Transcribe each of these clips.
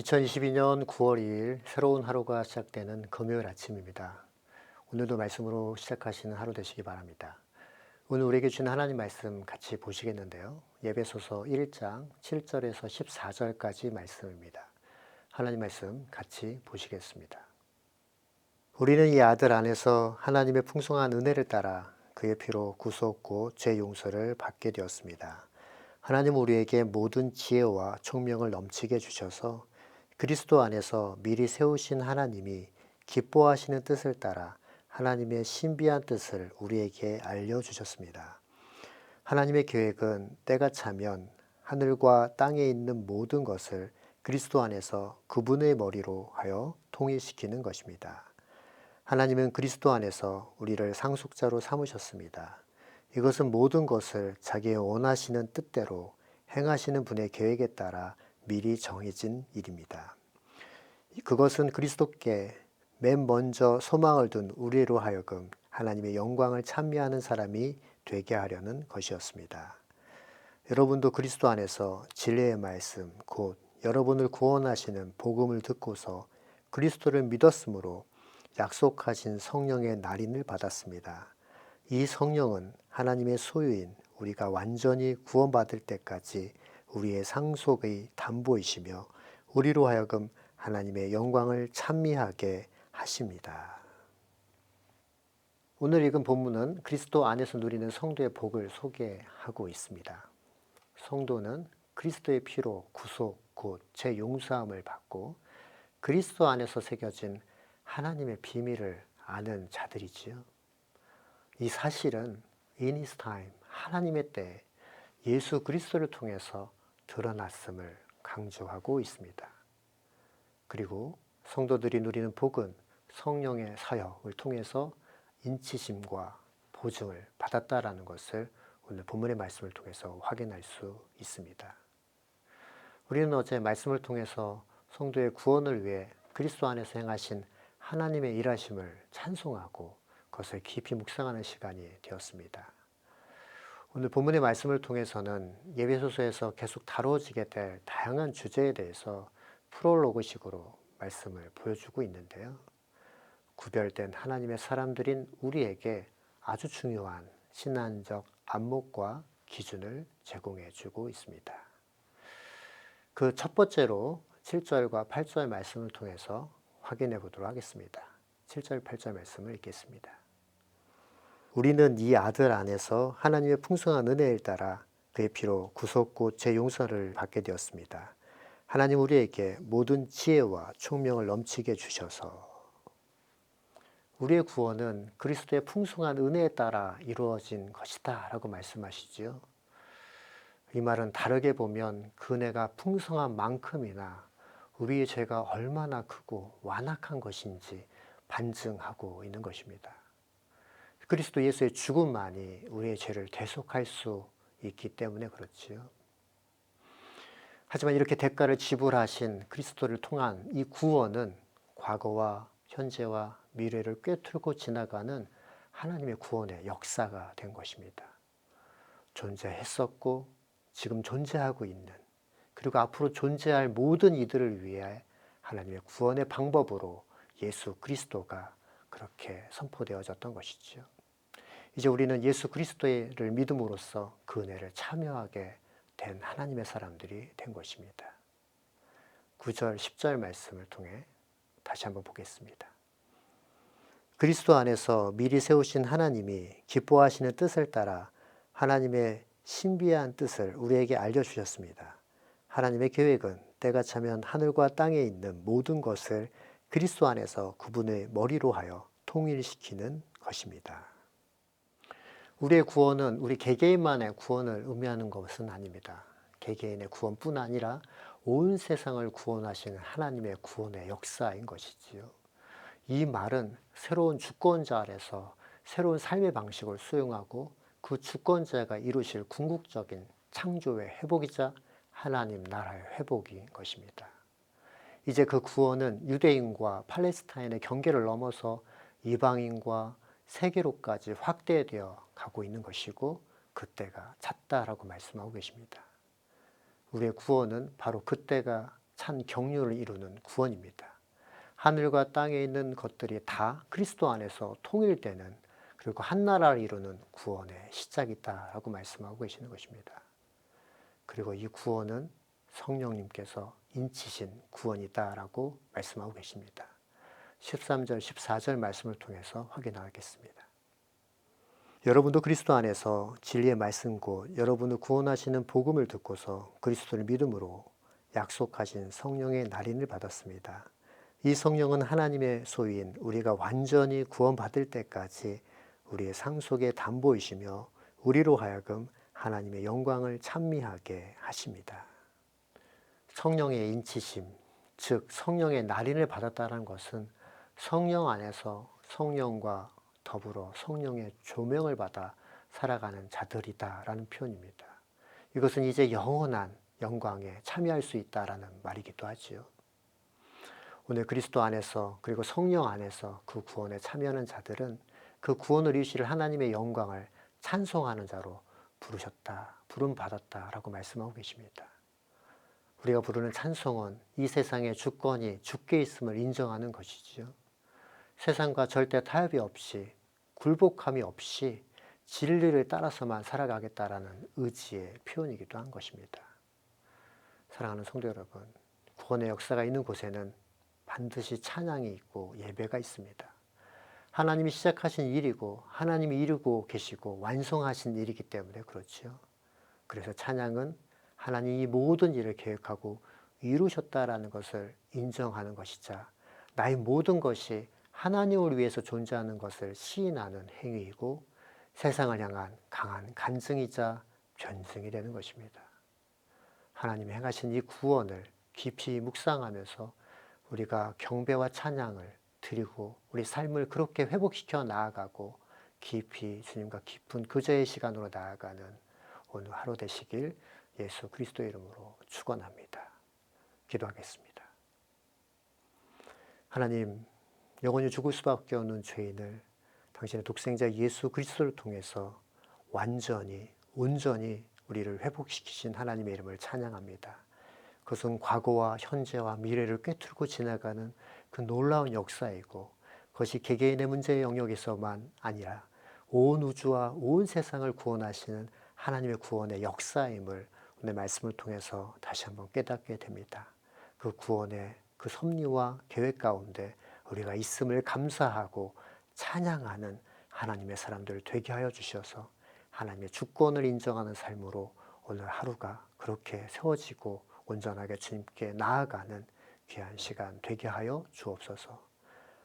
2022년 9월 2일 새로운 하루가 시작되는 금요일 아침입니다. 오늘도 말씀으로 시작하시는 하루 되시기 바랍니다. 오늘 우리에게 주는 하나님 말씀 같이 보시겠는데요. 에베소서 1장 7절에서 14절까지 말씀입니다. 하나님 말씀 같이 보시겠습니다. 우리는 이 아들 안에서 하나님의 풍성한 은혜를 따라 그의 피로 구속고 죄 용서를 받게 되었습니다. 하나님은 우리에게 모든 지혜와 총명을 넘치게 주셔서 그리스도 안에서 미리 세우신 하나님이 기뻐하시는 뜻을 따라 하나님의 신비한 뜻을 우리에게 알려주셨습니다. 하나님의 계획은 때가 차면 하늘과 땅에 있는 모든 것을 그리스도 안에서 그분의 머리로 하여 통일시키는 것입니다. 하나님은 그리스도 안에서 우리를 상속자로 삼으셨습니다. 이것은 모든 것을 자기의 원하시는 뜻대로 행하시는 분의 계획에 따라 미리 정해진 일입니다. 그것은 그리스도께 맨 먼저 소망을 둔 우리로 하여금 하나님의 영광을 찬미하는 사람이 되게 하려는 것이었습니다. 여러분도 그리스도 안에서 진리의 말씀, 곧 여러분을 구원하시는 복음을 듣고서 그리스도를 믿었으므로 약속하신 성령의 날인을 받았습니다. 이 성령은 하나님의 소유인 우리가 완전히 구원받을 때까지 우리의 상속의 담보이시며 우리로 하여금 하나님의 영광을 찬미하게 하십니다. 오늘 읽은 본문은 그리스도 안에서 누리는 성도의 복을 소개하고 있습니다. 성도는 그리스도의 피로 구속 곧 재용서함을 받고 그리스도 안에서 새겨진 하나님의 비밀을 아는 자들이지요. 이 사실은 in His time, 하나님의 때에 예수 그리스도를 통해서 드러났음을 강조하고 있습니다. 그리고 성도들이 누리는 복은 성령의 사역을 통해서 인치심과 보증을 받았다라는 것을 오늘 본문의 말씀을 통해서 확인할 수 있습니다. 우리는 어제 말씀을 통해서 성도의 구원을 위해 그리스도 안에서 행하신 하나님의 일하심을 찬송하고 그것을 깊이 묵상하는 시간이 되었습니다. 오늘 본문의 말씀을 통해서는 에베소서에서 계속 다뤄지게 될 다양한 주제에 대해서 프롤로그식으로 말씀을 보여주고 있는데요. 구별된 하나님의 사람들인 우리에게 아주 중요한 신앙적 안목과 기준을 제공해 주고 있습니다. 그 첫 번째로 7절과 8절 말씀을 통해서 확인해 보도록 하겠습니다. 7절, 8절 말씀을 읽겠습니다. 우리는 이 아들 안에서 하나님의 풍성한 은혜에 따라 그의 피로 구속고 제 용서를 받게 되었습니다. 하나님 우리에게 모든 지혜와 총명을 넘치게 주셔서 우리의 구원은 그리스도의 풍성한 은혜에 따라 이루어진 것이다 라고 말씀하시지요. 이 말은 다르게 보면 그 은혜가 풍성한 만큼이나 우리의 죄가 얼마나 크고 완악한 것인지 반증하고 있는 것입니다. 그리스도 예수의 죽음만이 우리의 죄를 대속할 수 있기 때문에 그렇지요. 하지만 이렇게 대가를 지불하신 그리스도를 통한 이 구원은 과거와 현재와 미래를 꿰뚫고 지나가는 하나님의 구원의 역사가 된 것입니다. 존재했었고 지금 존재하고 있는 그리고 앞으로 존재할 모든 이들을 위해 하나님의 구원의 방법으로 예수 그리스도가 그렇게 선포되어졌던 것이죠. 이제 우리는 예수 그리스도를 믿음으로써 그 은혜를 참여하게 된 하나님의 사람들이 된 것입니다. 9절, 10절 말씀을 통해 다시 한번 보겠습니다. 그리스도 안에서 미리 세우신 하나님이 기뻐하시는 뜻을 따라 하나님의 신비한 뜻을 우리에게 알려주셨습니다. 하나님의 계획은 때가 차면 하늘과 땅에 있는 모든 것을 그리스도 안에서 그분의 머리로 하여 통일시키는 것입니다. 우리의 구원은 우리 개개인만의 구원을 의미하는 것은 아닙니다. 개개인의 구원뿐 아니라 온 세상을 구원하시는 하나님의 구원의 역사인 것이지요. 이 말은 새로운 주권자 아래서 새로운 삶의 방식을 수용하고 그 주권자가 이루실 궁극적인 창조의 회복이자 하나님 나라의 회복인 것입니다. 이제 그 구원은 유대인과 팔레스타인의 경계를 넘어서 이방인과 세계로까지 확대되어 가고 있는 것이고 그때가 찼다라고 말씀하고 계십니다. 우리의 구원은 바로 그때가 찬 경륜을 이루는 구원입니다. 하늘과 땅에 있는 것들이 다 그리스도 안에서 통일되는, 그리고 한 나라를 이루는 구원의 시작이다라고 말씀하고 계시는 것입니다. 그리고 이 구원은 성령님께서 인치신 구원이다라고 말씀하고 계십니다. 13절, 14절 말씀을 통해서 확인하겠습니다. 여러분도 그리스도 안에서 진리의 말씀 곧 여러분을 구원하시는 복음을 듣고서 그리스도를 믿음으로 약속하신 성령의 날인을 받았습니다. 이 성령은 하나님의 소유인 우리가 완전히 구원받을 때까지 우리의 상속의 담보이시며 우리로 하여금 하나님의 영광을 찬미하게 하십니다. 성령의 인치심, 즉 성령의 날인을 받았다는 것은 성령 안에서 성령과 더불어 성령의 조명을 받아 살아가는 자들이다라는 표현입니다. 이것은 이제 영원한 영광에 참여할 수 있다라는 말이기도 하지요. 오늘 그리스도 안에서 그리고 성령 안에서 그 구원에 참여하는 자들은 그 구원을 이루실 하나님의 영광을 찬송하는 자로 부르셨다, 부름받았다라고 말씀하고 계십니다. 우리가 부르는 찬송은 이 세상의 주권이 주께 있음을 인정하는 것이지요. 세상과 절대 타협이 없이, 굴복함이 없이 진리를 따라서만 살아가겠다라는 의지의 표현이기도 한 것입니다. 사랑하는 성도 여러분, 구원의 역사가 있는 곳에는 반드시 찬양이 있고 예배가 있습니다. 하나님이 시작하신 일이고 하나님이 이루고 계시고 완성하신 일이기 때문에 그렇지요. 그래서 찬양은 하나님이 모든 일을 계획하고 이루셨다라는 것을 인정하는 것이자 나의 모든 것이 하나님을 위해서 존재하는 것을 시인하는 행위이고 세상을 향한 강한 간증이자 변증이 되는 것입니다. 하나님이 행하신 이 구원을 깊이 묵상하면서 우리가 경배와 찬양을 드리고 우리 삶을 그렇게 회복시켜 나아가고 깊이 주님과 깊은 그저의 시간으로 나아가는 오늘 하루 되시길 예수 그리스도의 이름으로 축원합니다. 기도하겠습니다. 하나님, 영원히 죽을 수밖에 없는 죄인을 당신의 독생자 예수 그리스도를 통해서 완전히 온전히 우리를 회복시키신 하나님의 이름을 찬양합니다. 그것은 과거와 현재와 미래를 꿰뚫고 지나가는 그 놀라운 역사이고 그것이 개개인의 문제의 영역에서만 아니라 온 우주와 온 세상을 구원하시는 하나님의 구원의 역사임을 오늘 말씀을 통해서 다시 한번 깨닫게 됩니다. 그 구원의 그 섭리와 계획 가운데 우리가 있음을 감사하고 찬양하는 하나님의 사람들 되게 하여 주셔서 하나님의 주권을 인정하는 삶으로 오늘 하루가 그렇게 세워지고 온전하게 주님께 나아가는 귀한 시간 되게 하여 주옵소서.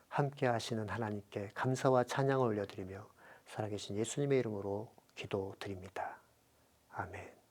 함께 하시는 하나님께 감사와 찬양을 올려드리며 살아계신 예수님의 이름으로 기도드립니다. 아멘.